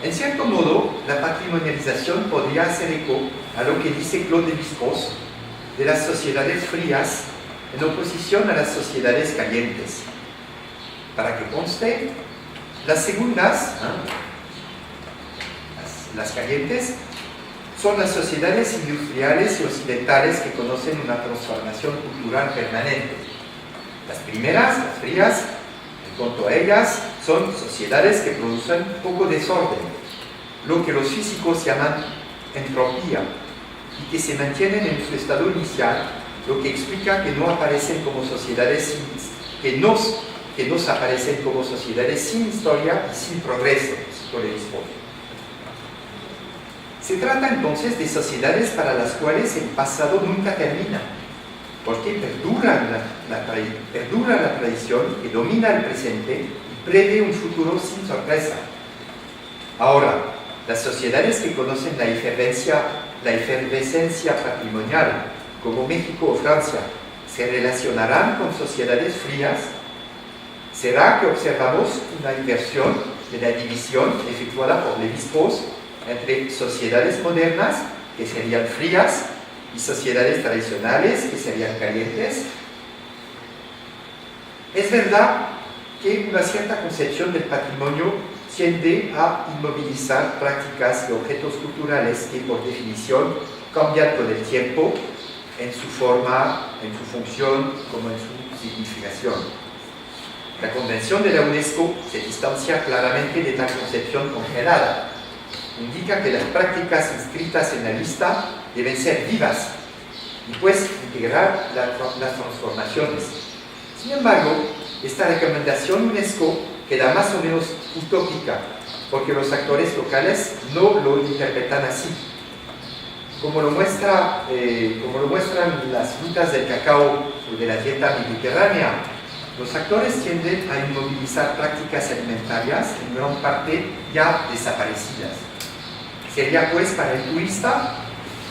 En cierto modo, la patrimonialización podría hacer eco a lo que dice Claude Lévi-Strauss de las sociedades frías en oposición a las sociedades calientes. Para que conste, las segundas, las calientes, son las sociedades industriales y occidentales que conocen una transformación cultural permanente. Las primeras, las frías, en cuanto a ellas, son sociedades que producen poco desorden, lo que los físicos llaman entropía, y que se mantienen en su estado inicial, lo que explica que no aparecen como sociedades que nos aparecen como sociedades sin historia y sin progreso, por el mismo. Se trata entonces de sociedades para las cuales el pasado nunca termina, porque perdura la tradición que domina el presente y prevé un futuro sin sorpresa. Ahora, las sociedades que conocen la efervescencia patrimonial, como México o Francia, ¿se relacionarán con sociedades frías? ¿Será que observamos una inversión de la división efectuada por Lévi-Strauss entre sociedades modernas, que serían frías, y sociedades tradicionales, que serían calientes? Es verdad que una cierta concepción del patrimonio tiende a inmovilizar prácticas y objetos culturales que, por definición, cambian con el tiempo en su forma, en su función, como en su significación. La Convención de la UNESCO se distancia claramente de tal concepción congelada. Indica que las prácticas inscritas en la lista deben ser vivas y pues integrar las transformaciones. Sin embargo, esta recomendación UNESCO queda más o menos utópica, porque los actores locales no lo interpretan así. Como lo muestran las rutas del cacao o de la dieta mediterránea, los actores tienden a inmovilizar prácticas alimentarias en gran parte ya desaparecidas. Sería pues para el turista,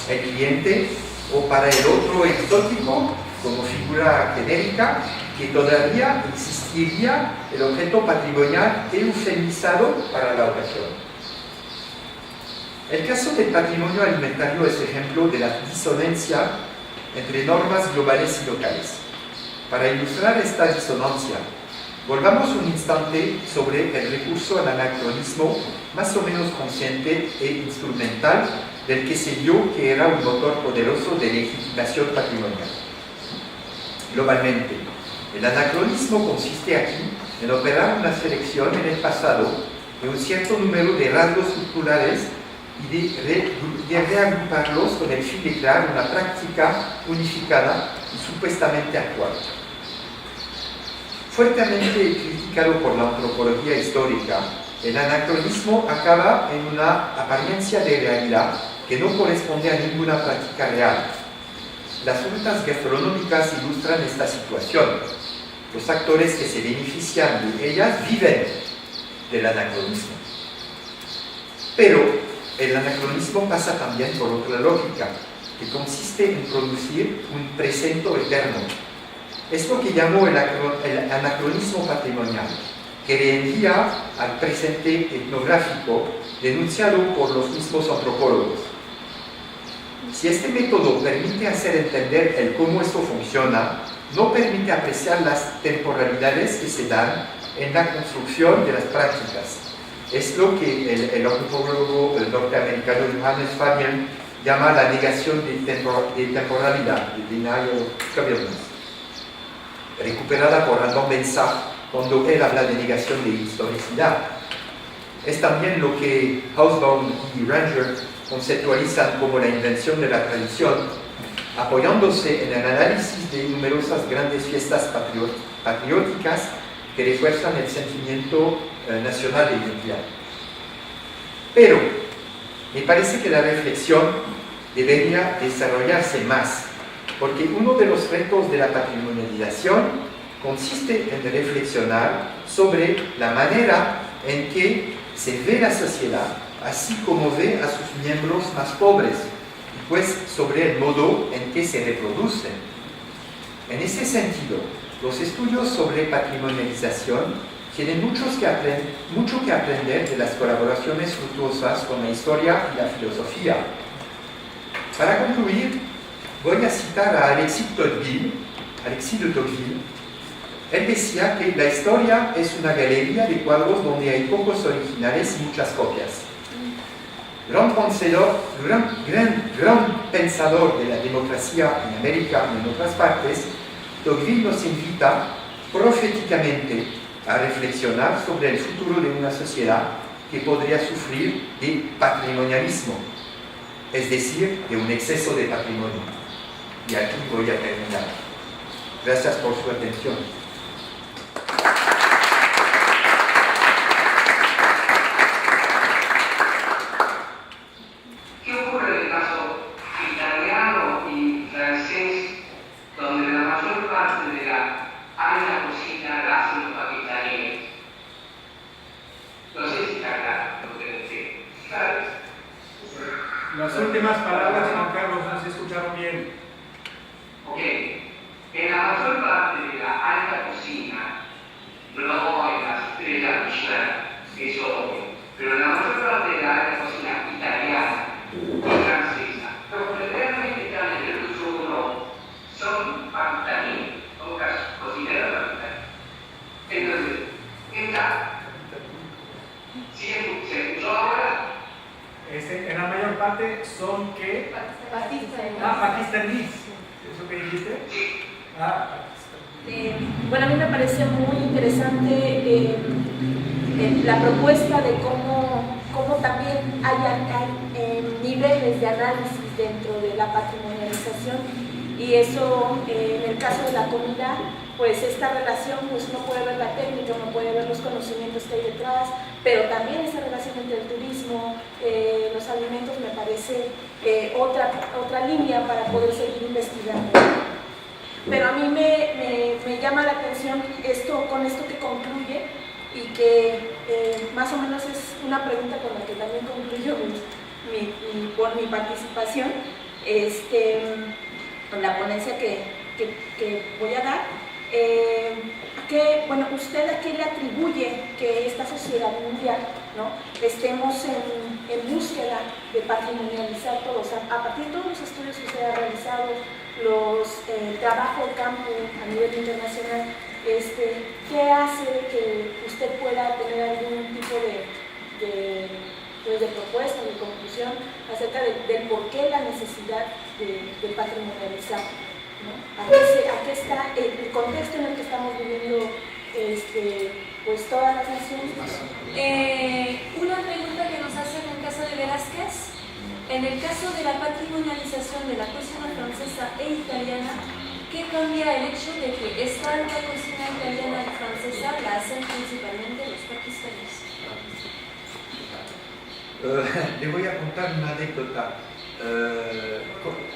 el cliente o para el otro exótico, como figura genérica, que todavía existiría el objeto patrimonial eufemizado para la ocasión. El caso del patrimonio alimentario es ejemplo de la disonancia entre normas globales y locales. Para ilustrar esta disonancia, volvamos un instante sobre el recurso al anacronismo más o menos consciente e instrumental del que se vio que era un motor poderoso de legitimación patrimonial. Globalmente, el anacronismo consiste aquí en operar una selección en el pasado de un cierto número de rasgos culturales y de reagruparlos con el fin de crear una práctica unificada y supuestamente actual. Fuertemente criticado por la antropología histórica, el anacronismo acaba en una apariencia de realidad que no corresponde a ninguna práctica real. Las rutas gastronómicas ilustran esta situación. Los actores que se benefician de ellas viven del anacronismo. Pero el anacronismo pasa también por otra lógica, que consiste en producir un presente eterno. Es lo que llamo el anacronismo patrimonial, que reenvía al presente etnográfico denunciado por los mismos antropólogos. Si este método permite hacer entender el cómo esto funciona, no permite apreciar las temporalidades que se dan en la construcción de las prácticas. Es lo que el antropólogo norteamericano Johannes Fabian llama la negación de temporalidad, de denial of provenance, recuperada por Randon Bensah cuando él habla de negación de historicidad. Es también lo que Hausbaum y Ranger conceptualizan como la invención de la tradición, apoyándose en el análisis de numerosas grandes fiestas patrióticas que refuerzan el sentimiento nacional de identidad. Pero me parece que la reflexión debería desarrollarse más, porque uno de los retos de la patrimonialización consiste en reflexionar sobre la manera en que se ve la sociedad, así como ve a sus miembros más pobres, y pues sobre el modo en que se reproducen. En ese sentido, los estudios sobre patrimonialización tienen mucho que aprender de las colaboraciones fructuosas con la historia y la filosofía. Para concluir, voy a citar a Alexis de Tocqueville. Él decía que la historia es una galería de cuadros donde hay pocos originales y muchas copias. Gran pensador de la democracia en América y en otras partes, Tocqueville nos invita proféticamente a reflexionar sobre el futuro de una sociedad que podría sufrir de patrimonialismo, es decir, de un exceso de patrimonio. Y aquí voy a terminar. Gracias por su atención. ¿Qué ocurre en el caso italiano y francés, donde la mayor parte de la alta cocina la hacen los paquistaníes? No sé si está claro lo que decir. ¿Sabes? Las últimas palabras, Juan Carlos, no se escucharon bien. Ok. En la mayor parte de la alta cocina, no en las estrellas Michelin, eso obvio, pero en la mayor parte de la alta cocina italiana y francesa, los que realmente están en el uso uno son paquistaníes, son cocineros paquistaníes. Entonces, esta, si se escuchó ahora, En la mayor parte son ¿qué? Pakistaníes. ¿Eso que dijiste? sí. Bueno, a mí me parece muy interesante la propuesta de cómo también hay niveles de análisis dentro de la patrimonialización, y eso en el caso de la comida pues esta relación, pues uno puede ver la técnica, uno puede ver los conocimientos que hay detrás, pero también esa relación entre el turismo, los alimentos, me parece otra línea para poder seguir investigando. Pero a mí me llama la atención con esto que concluye y que más o menos es una pregunta con la que también concluyo por mi participación en la ponencia que voy a dar. Bueno, ¿usted a qué le atribuye que esta sociedad mundial, ¿no?, estemos en búsqueda de patrimonializar todo? O sea, a partir de todos los estudios que usted ha realizado, el trabajo de campo a nivel internacional, ¿qué hace que usted pueda tener algún tipo de propuesta, de conclusión acerca del por qué la necesidad de patrimonializar, ¿no? Aquí está el contexto en el que estamos viviendo pues todas las naciones. Una pregunta que nos hacen en el caso de Velázquez: en el caso de la patrimonialización de la cocina francesa e italiana, ¿qué cambia el hecho de que esta alta cocina italiana y francesa la hacen principalmente los pakistaníes? Le voy a contar una anécdota.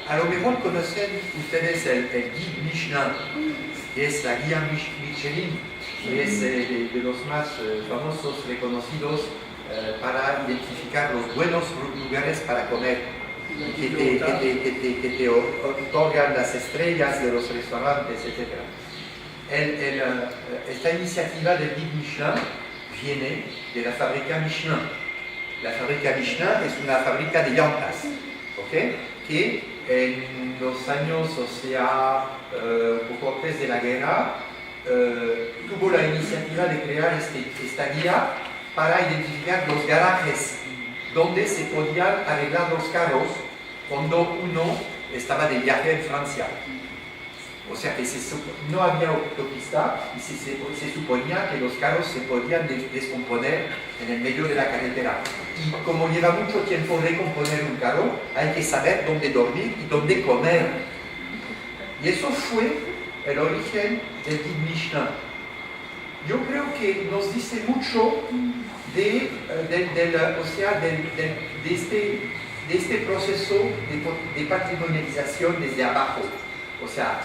A lo mejor conocen ustedes el guide Michelin, que es la guía Michelin, que es de los más famosos, reconocidos para identificar los buenos lugares para comer, que te otorgan las estrellas de los restaurantes, etc. Esta iniciativa del guide Michelin viene de la fábrica Michelin. La fábrica Michelin es una fábrica de llantas, ¿okay?, que en los años, poco antes de la guerra, tuvo la iniciativa de crear esta guía para identificar los garajes donde se podían arreglar los carros cuando uno estaba de viaje en Francia. O sea que no había autopista y se suponía que los carros se podían descomponer en el medio de la carretera. Y como lleva mucho tiempo recomponer un carro, hay que saber dónde dormir y dónde comer. Y eso fue el origen del guide Michelin. Yo creo que nos dice mucho de este proceso de patrimonialización desde abajo. O sea,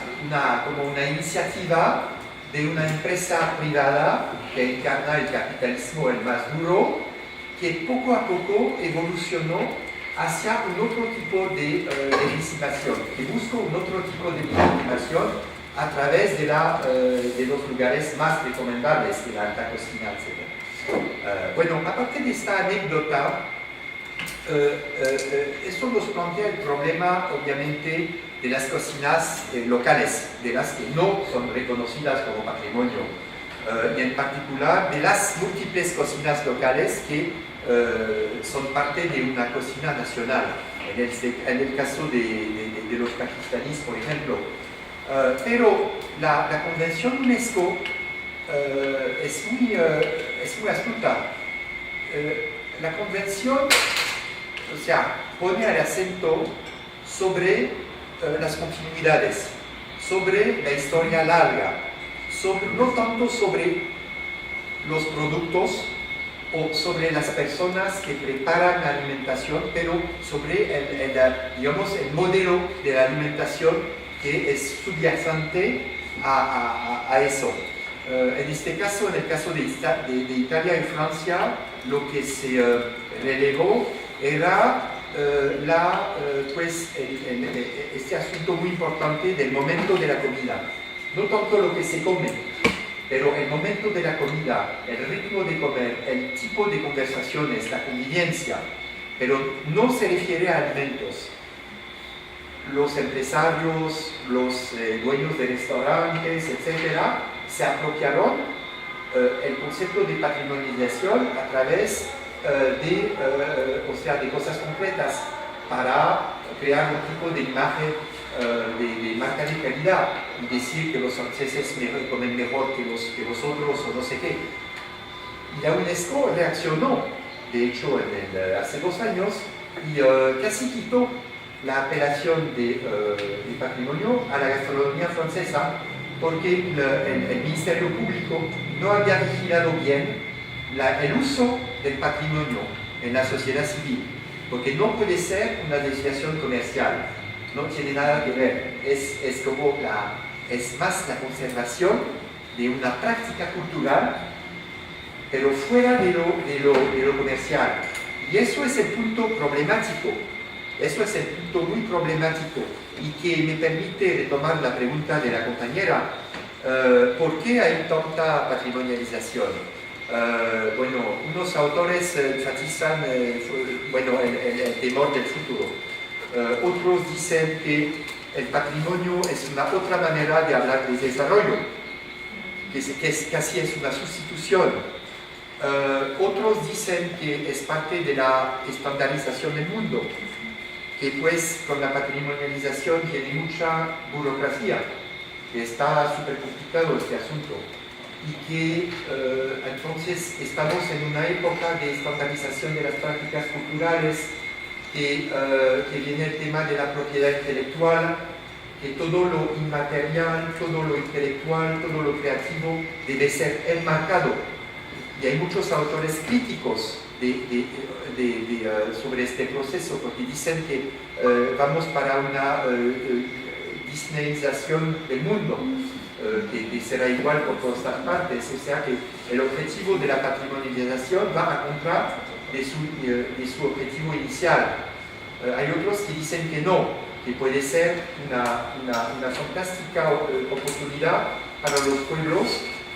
como una iniciativa de una empresa privada que encarna el capitalismo, el más duro, que poco a poco evolucionó hacia un otro tipo de legitimación, que buscó un otro tipo de legitimación a través de los lugares más recomendables de la alta cocina, etc. Bueno, aparte de esta anécdota, esto nos plantea el problema, obviamente, de las cocinas locales, de las que no son reconocidas como patrimonio, y en particular de las múltiples cocinas locales que son parte de una cocina nacional, en el caso de los pakistaníes, por ejemplo. Pero la Convención UNESCO es muy astuta. La Convención, o sea, pone el acento sobre las continuidades, sobre la historia larga, no tanto sobre los productos o sobre las personas que preparan la alimentación, pero sobre el modelo de la alimentación que es subyacente a eso. En este caso, en el caso de Italia y Francia, lo que se relevó era este asunto muy importante del momento de la comida. No tanto lo que se come, pero el momento de la comida, el ritmo de comer, el tipo de conversaciones, la convivencia, pero no se refiere a alimentos. Los empresarios, los dueños de restaurantes, etc., se apropiaron el concepto de patrimonialización a través de cosas concretas para crear un tipo de imagen de marca de calidad y decir que los franceses comen mejor que los otros o no sé qué. Y la UNESCO reaccionó, de hecho, hace 2 años, y casi quitó la apelación de patrimonio a la gastronomía francesa porque el Ministerio Público no había vigilado bien el uso del patrimonio en la sociedad civil, porque no puede ser una desviación comercial, no tiene nada que ver, es más la conservación de una práctica cultural, pero fuera de lo comercial. Y eso es el punto problemático, eso es el punto muy problemático, y que me permite retomar la pregunta de la compañera, ¿por qué hay tanta patrimonialización? Bueno, unos autores enfatizan el temor del futuro, otros dicen que el patrimonio es una otra manera de hablar de desarrollo, que casi es una sustitución. Otros dicen que es parte de la estandarización del mundo, que pues con la patrimonialización tiene mucha burocracia, que está súper complicado este asunto, y que entonces estamos en una época de estandarización de las prácticas culturales, que viene el tema de la propiedad intelectual, que todo lo inmaterial, todo lo intelectual, todo lo creativo debe ser enmarcado. Y hay muchos autores críticos sobre este proceso, porque dicen que vamos para una disneyización del mundo, que será igual por todas partes, o sea que el objetivo de la patrimonialización va a contra de su objetivo inicial. Hay otros que dicen que no, que puede ser una fantástica oportunidad para los pueblos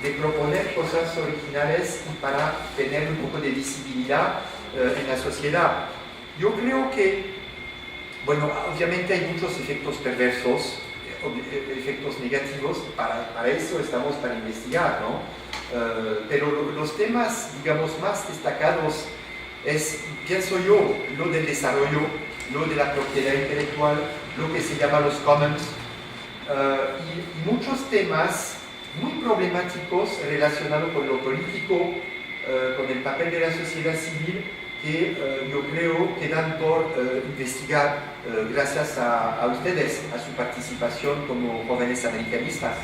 de proponer cosas originales y para tener un poco de visibilidad en la sociedad. Yo creo que, bueno, obviamente hay muchos efectos perversos, efectos negativos, para eso estamos para investigar, ¿no? Pero los temas, digamos, más destacados es, pienso yo, lo del desarrollo, lo de la propiedad intelectual, lo que se llama los commons, y muchos temas muy problemáticos relacionados con lo político, con el papel de la sociedad civil, que yo creo que dan por investigar gracias a ustedes, a su participación como jóvenes americanistas,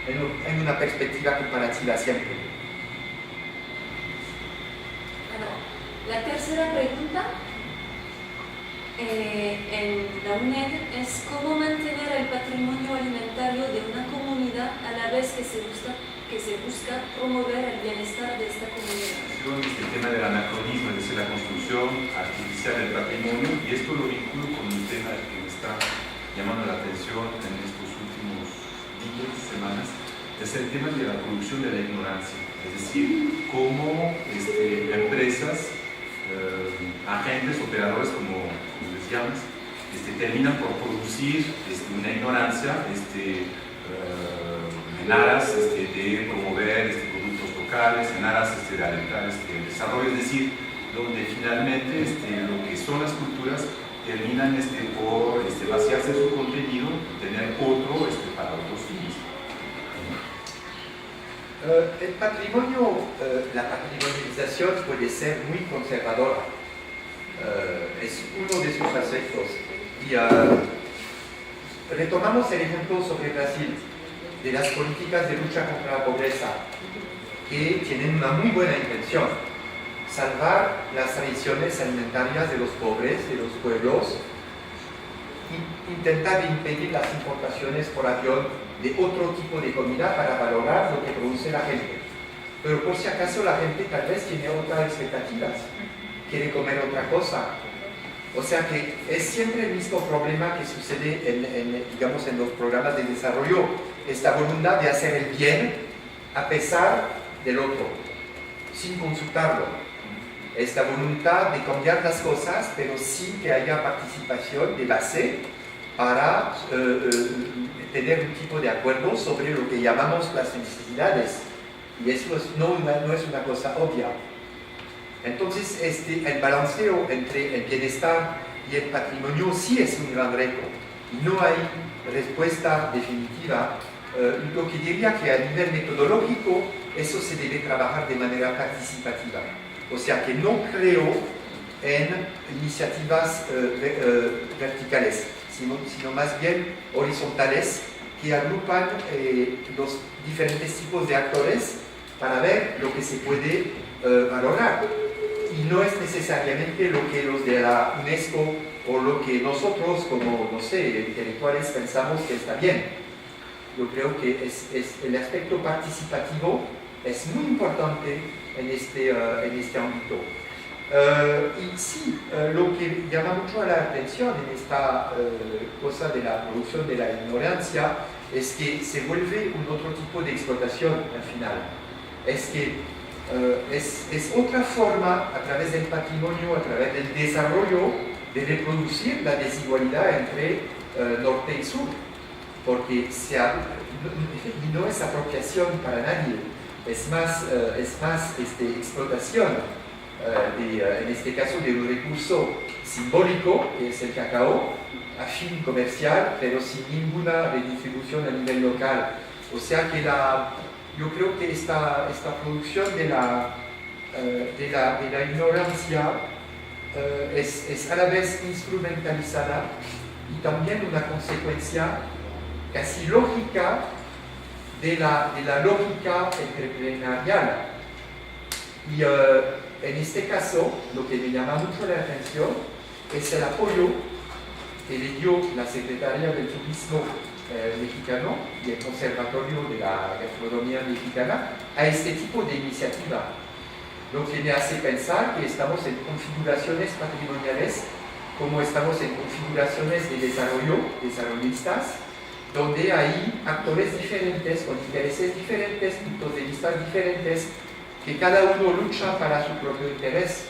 en una perspectiva comparativa siempre. Bueno, la tercera pregunta en la UNED es cómo mantener el patrimonio alimentario de una comunidad a la vez que se busca promover el bienestar de esta comunidad. El tema del anacronismo, es decir, la construcción artificial del patrimonio, y esto lo vinculo con un tema que me está llamando la atención en estos últimos días, semanas, es el tema de la producción de la ignorancia, es decir, cómo empresas, agentes, operadores, como les llamas, terminan por producir una ignorancia en aras de promover productos locales, en aras de alentar el desarrollo, es decir, donde finalmente lo que son las culturas terminan por vaciarse su contenido y tener otro para otros fines. El patrimonio, la patrimonialización puede ser muy conservadora, es uno de sus aspectos. Y retomamos el ejemplo sobre Brasil, de las políticas de lucha contra la pobreza, que tienen una muy buena intención: salvar las tradiciones alimentarias de los pobres, de los pueblos, intentar impedir las importaciones por avión de otro tipo de comida para valorar lo que produce la gente. Pero por si acaso la gente tal vez tiene otras expectativas, quiere comer otra cosa. O sea que es siempre el mismo problema que sucede digamos, en los programas de desarrollo, esta voluntad de hacer el bien a pesar del otro, sin consultarlo. Esta voluntad de cambiar las cosas, pero sin que haya participación de base para tener un tipo de acuerdo sobre lo que llamamos las necesidades. Y eso no es una cosa obvia. Entonces, el balanceo entre el bienestar y el patrimonio sí es un gran reto. Y no hay respuesta definitiva. Lo que diría que a nivel metodológico, eso se debe trabajar de manera participativa. O sea que no creo en iniciativas verticales, sino más bien horizontales, que agrupan los diferentes tipos de actores para ver lo que se puede valorar. Y no es necesariamente lo que los de la UNESCO o lo que nosotros como, no sé, intelectuales pensamos que está bien. Yo creo que el aspecto participativo es muy importante en este ámbito. Y sí, lo que llama mucho la atención en esta cosa de la producción de la ignorancia es que se vuelve un otro tipo de explotación al final. Es que es otra forma, a través del patrimonio, a través del desarrollo, de reproducir la desigualdad entre norte y sur, porque no es apropiación para nadie, es más explotación. En este caso de un recurso simbólico, que es el cacao, a fin comercial, pero sin ninguna redistribución a nivel local. O sea que yo creo que esta producción de la ignorancia es a la vez instrumentalizada y también una consecuencia casi lógica de la lógica empresarial. Y en este caso, lo que me llama mucho la atención es el apoyo que le dio la Secretaría del Turismo mexicano y el Conservatorio de la Gastronomía Mexicana a este tipo de iniciativa. Lo que me hace pensar que estamos en configuraciones patrimoniales como estamos en configuraciones de desarrollistas, donde hay actores diferentes, con intereses diferentes, puntos de vista diferentes, que cada uno lucha para su propio interés.